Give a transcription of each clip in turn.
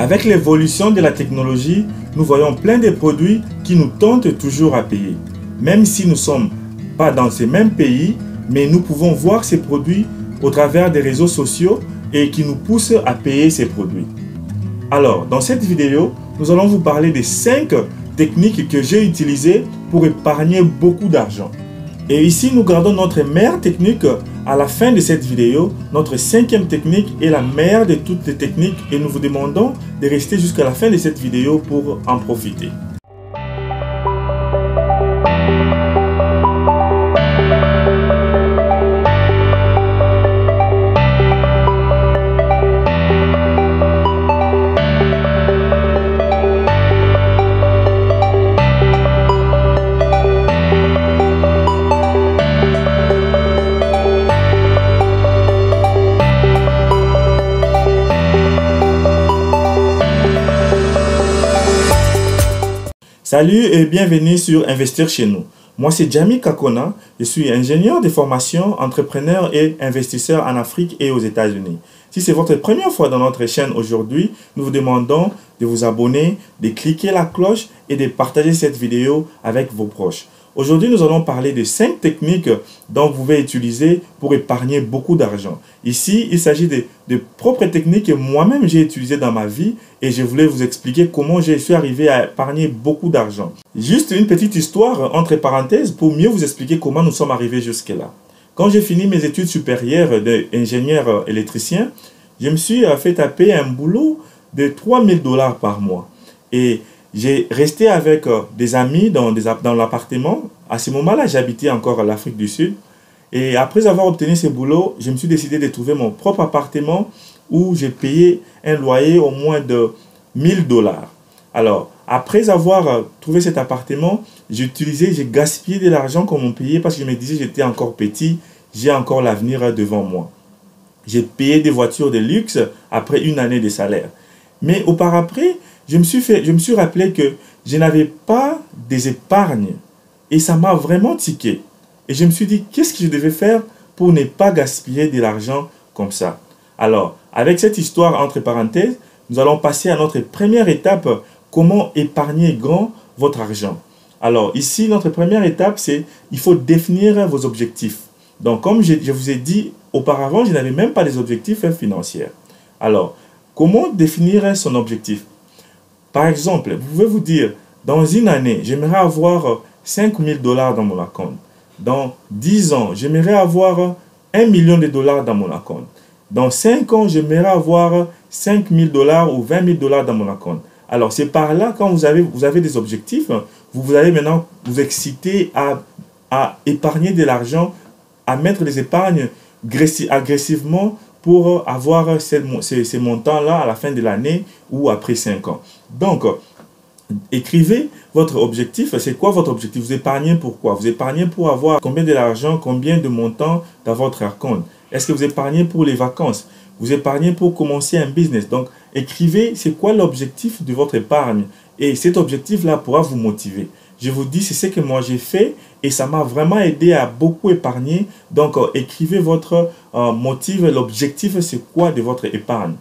Avec l'évolution de la technologie, nous voyons plein de produits qui nous tentent toujours à payer. Même si nous ne sommes pas dans ces mêmes pays, mais nous pouvons voir ces produits au travers des réseaux sociaux et qui nous poussent à payer ces produits. Alors, dans cette vidéo, nous allons vous parler des 5 techniques que j'ai utilisées pour épargner beaucoup d'argent. Et ici, nous gardons notre meilleure technique à la fin de cette vidéo. Notre 5e technique est la meilleure de toutes les techniques et nous vous demandons de rester jusqu'à la fin de cette vidéo pour en profiter. Salut et bienvenue sur Investir chez nous. Moi c'est Jami Kakona, je suis ingénieur de formation, entrepreneur et investisseur en Afrique et aux États-Unis. Si c'est votre première fois dans notre chaîne aujourd'hui, nous vous demandons de vous abonner, de cliquer la cloche et de partager cette vidéo avec vos proches. Aujourd'hui, nous allons parler de 5 techniques dont vous pouvez utiliser pour épargner beaucoup d'argent. Ici, il s'agit de propres techniques que moi-même j'ai utilisées dans ma vie et je voulais vous expliquer comment je suis arrivé à épargner beaucoup d'argent. Juste une petite histoire entre parenthèses pour mieux vous expliquer comment nous sommes arrivés jusque-là. Quand j'ai fini mes études supérieures d'ingénieur électricien, je me suis fait taper un boulot de 3000 $ par mois. Et j'ai resté avec des amis dans l'appartement. À ce moment-là, j'habitais encore l'Afrique du Sud. Et après avoir obtenu ce boulot, je me suis décidé de trouver mon propre appartement où j'ai payé un loyer au moins de 1000 $. Alors, après avoir trouvé cet appartement, j'ai gaspillé de l'argent qu'on m'a payé parce que je me disais j'étais encore petit, j'ai encore l'avenir devant moi. J'ai payé des voitures de luxe après une année de salaire. Mais auparavant, je me suis rappelé que je n'avais pas des épargnes et ça m'a vraiment tiqué. Et je me suis dit, qu'est-ce que je devais faire pour ne pas gaspiller de l'argent comme ça? Alors, avec cette histoire entre parenthèses, nous allons passer à notre première étape, comment épargner grand votre argent. Alors, ici, notre première étape, c'est il faut définir vos objectifs. Donc, comme je vous ai dit auparavant, je n'avais même pas des objectifs financiers. Alors, comment définir son objectif? Par exemple, vous pouvez vous dire, dans une année, j'aimerais avoir 5000 $ dans mon compte. Dans 10 ans, j'aimerais avoir 1 million de $ dans mon compte. Dans 5 ans, j'aimerais avoir 5000 $ ou 20 000 $ dans mon compte. Alors, c'est par là, quand vous avez des objectifs, vous allez maintenant vous exciter à épargner de l'argent, à mettre des épargnes agressivement pour avoir ces montants-là à la fin de l'année ou après 5 ans. Donc, écrivez votre objectif. C'est quoi votre objectif? Vous épargnez pourquoi? Vous épargnez pour avoir combien de l'argent, combien de montants dans votre compte? Est-ce que vous épargnez pour les vacances? Vous épargnez pour commencer un business? Donc, écrivez c'est quoi l'objectif de votre épargne. Et cet objectif-là pourra vous motiver. Je vous dis, c'est ce que moi j'ai fait et ça m'a vraiment aidé à beaucoup épargner. Donc, écrivez votre motif, l'objectif, c'est quoi de votre épargne.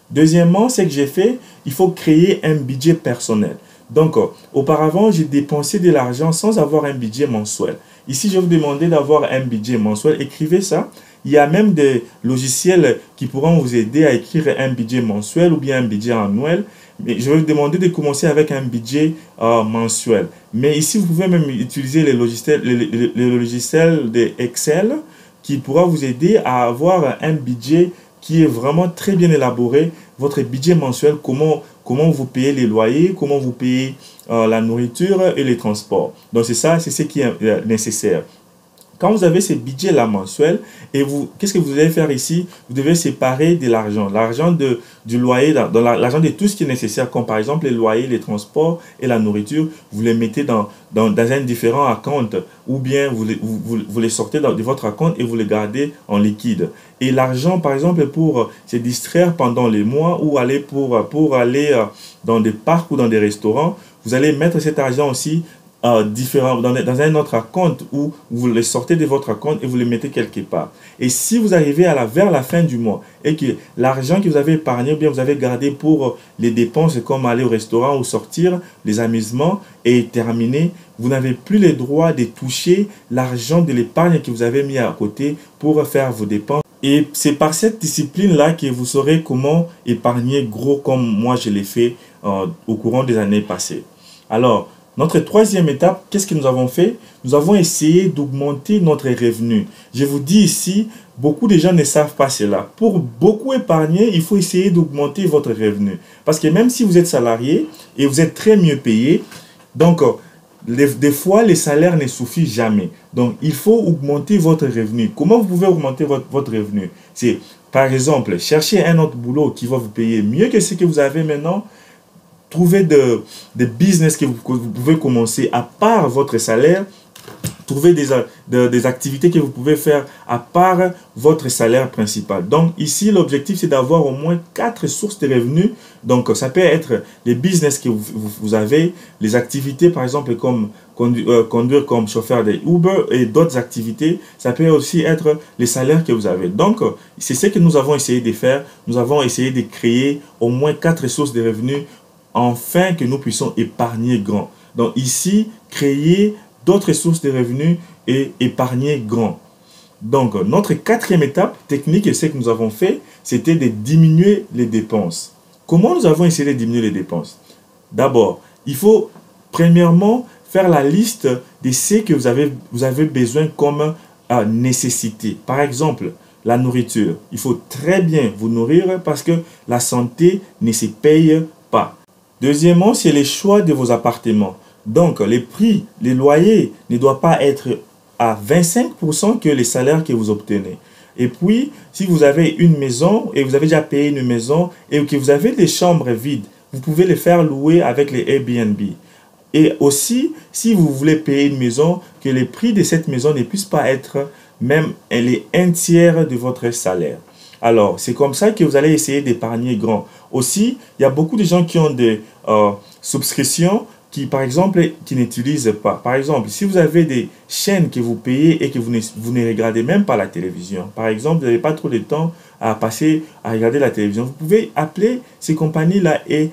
Deuxièmement, ce que j'ai fait, il faut créer un budget personnel. Donc, auparavant, j'ai dépensé de l'argent sans avoir un budget mensuel. Ici, je vais vous demander d'avoir un budget mensuel. Écrivez ça. Il y a même des logiciels qui pourront vous aider à écrire un budget mensuel ou bien un budget annuel. Mais je vais vous demander de commencer avec un budget mensuel. Mais ici, vous pouvez même utiliser les logiciels de Excel qui pourra vous aider à avoir un budget qui est vraiment très bien élaboré. Votre budget mensuel, comment vous payez les loyers, comment vous payez la nourriture et les transports. Donc, c'est ça, c'est ce qui est nécessaire. Quand vous avez ces budgets-là mensuels, et qu'est-ce que vous allez faire ici? Vous devez séparer de l'argent. L'argent du loyer, l'argent de tout ce qui est nécessaire, comme par exemple les loyers, les transports et la nourriture, vous les mettez dans un différent compte ou bien vous les sortez de votre compte et vous les gardez en liquide. Et l'argent, par exemple, pour se distraire pendant les mois ou aller pour aller dans des parcs ou dans des restaurants, vous allez mettre cet argent aussi dans un autre compte, ou vous les sortez de votre compte et vous les mettez quelque part. Et si vous arrivez vers la fin du mois et que l'argent que vous avez épargné, ou bien vous avez gardé pour les dépenses comme aller au restaurant ou sortir, les amusements, est terminé, vous n'avez plus le droit de toucher l'argent de l'épargne que vous avez mis à côté pour faire vos dépenses. Et c'est par cette discipline-là que vous saurez comment épargner gros comme moi je l'ai fait au courant des années passées. Alors, notre troisième étape, qu'est-ce que nous avons fait? Nous avons essayé d'augmenter notre revenu. Je vous dis ici, beaucoup de gens ne savent pas cela. Pour beaucoup épargner, il faut essayer d'augmenter votre revenu. Parce que même si vous êtes salarié et vous êtes très mieux payé, donc des fois, les salaires ne suffisent jamais. Donc, il faut augmenter votre revenu. Comment vous pouvez augmenter votre revenu? C'est, par exemple, chercher un autre boulot qui va vous payer mieux que ce que vous avez maintenant. Trouver des business que vous pouvez commencer à part votre salaire. Trouver des activités que vous pouvez faire à part votre salaire principal. Donc ici, l'objectif, c'est d'avoir au moins 4 sources de revenus. Donc ça peut être les business que vous avez, les activités par exemple comme conduire comme chauffeur de Uber et d'autres activités. Ça peut aussi être les salaires que vous avez. Donc c'est ce que nous avons essayé de faire. Nous avons essayé de créer au moins 4 sources de revenus afin que nous puissions épargner grand. Donc ici, créer d'autres sources de revenus et épargner grand. Donc, notre quatrième étape technique, et ce que nous avons fait, c'était de diminuer les dépenses. Comment nous avons essayé de diminuer les dépenses? D'abord, il faut premièrement faire la liste de ce que vous avez besoin comme nécessité. Par exemple, la nourriture. Il faut très bien vous nourrir parce que la santé ne se paye pas. Deuxièmement, c'est le choix de vos appartements. Donc, les prix, les loyers ne doivent pas être à 25% que les salaires que vous obtenez. Et puis, si vous avez une maison et vous avez déjà payé une maison et que vous avez des chambres vides, vous pouvez les faire louer avec les Airbnb. Et aussi, si vous voulez payer une maison, que les prix de cette maison ne puissent pas être même les 1/3 de votre salaire. Alors, c'est comme ça que vous allez essayer d'épargner grand. Aussi, il y a beaucoup de gens qui ont des subscriptions qui, par exemple, qui n'utilisent pas. Par exemple, si vous avez des chaînes que vous payez et que vous ne regardez même pas la télévision, par exemple, vous n'avez pas trop de temps à passer à regarder la télévision, vous pouvez appeler ces compagnies-là et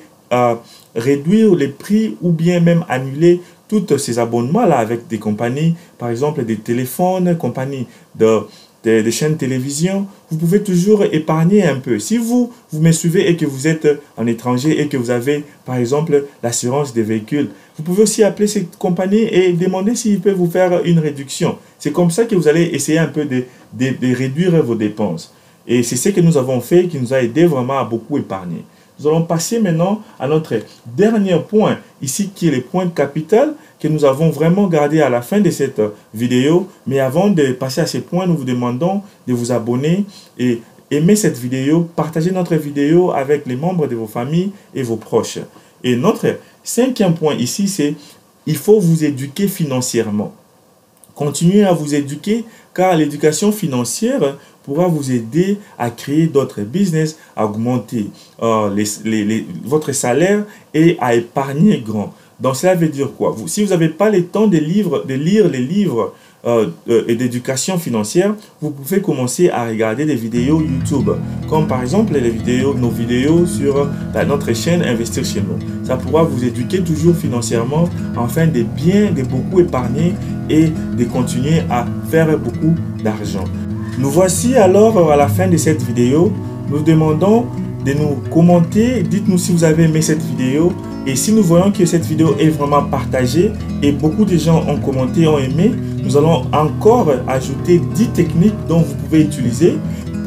réduire les prix ou bien même annuler tous ces abonnements-là avec des compagnies, par exemple, des téléphones, compagnies des chaînes de télévision. Vous pouvez toujours épargner un peu. Si vous me suivez et que vous êtes en étranger et que vous avez, par exemple, l'assurance des véhicules, vous pouvez aussi appeler ces compagnies et demander s'ils peuvent vous faire une réduction. C'est comme ça que vous allez essayer un peu de réduire vos dépenses. Et c'est ce que nous avons fait qui nous a aidé vraiment à beaucoup épargner. Nous allons passer maintenant à notre dernier point, ici qui est le point capital que nous avons vraiment gardé à la fin de cette vidéo. Mais avant de passer à ce point, nous vous demandons de vous abonner et aimer cette vidéo, partager notre vidéo avec les membres de vos familles et vos proches. Et notre cinquième point ici, c'est il faut vous éduquer financièrement. Continuez à vous éduquer car l'éducation financière pourra vous aider à créer d'autres business, à augmenter votre salaire et à épargner grand. Donc cela veut dire quoi? Si vous n'avez pas le temps de lire les livres d'éducation financière, vous pouvez commencer à regarder des vidéos YouTube, comme par exemple nos vidéos sur notre chaîne Investir chez nous. Ça pourra vous éduquer toujours financièrement afin de beaucoup épargner et de continuer à faire beaucoup d'argent. Nous voici alors à la fin de cette vidéo. Nous demandons de nous commenter. Dites-nous si vous avez aimé cette vidéo. Et si nous voyons que cette vidéo est vraiment partagée et beaucoup de gens ont commenté, ont aimé, nous allons encore ajouter 10 techniques dont vous pouvez utiliser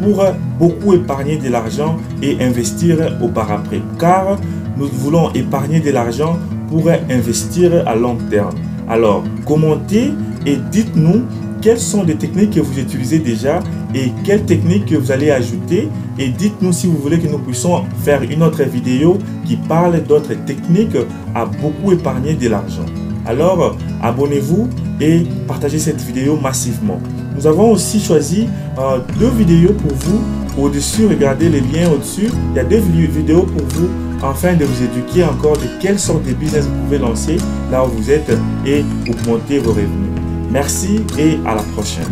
pour beaucoup épargner de l'argent et investir au par-après. Car nous voulons épargner de l'argent pour investir à long terme. Alors, commentez et dites-nous quelles sont les techniques que vous utilisez déjà et quelles techniques que vous allez ajouter. Et dites-nous si vous voulez que nous puissions faire une autre vidéo qui parle d'autres techniques à beaucoup épargner de l'argent. Alors, abonnez-vous et partagez cette vidéo massivement. Nous avons aussi choisi 2 vidéos pour vous. Au-dessus, regardez les liens au-dessus. Il y a 2 vidéos pour vous afin de vous éduquer encore de quelle sorte de business vous pouvez lancer là où vous êtes et augmenter vos revenus. Merci et à la prochaine.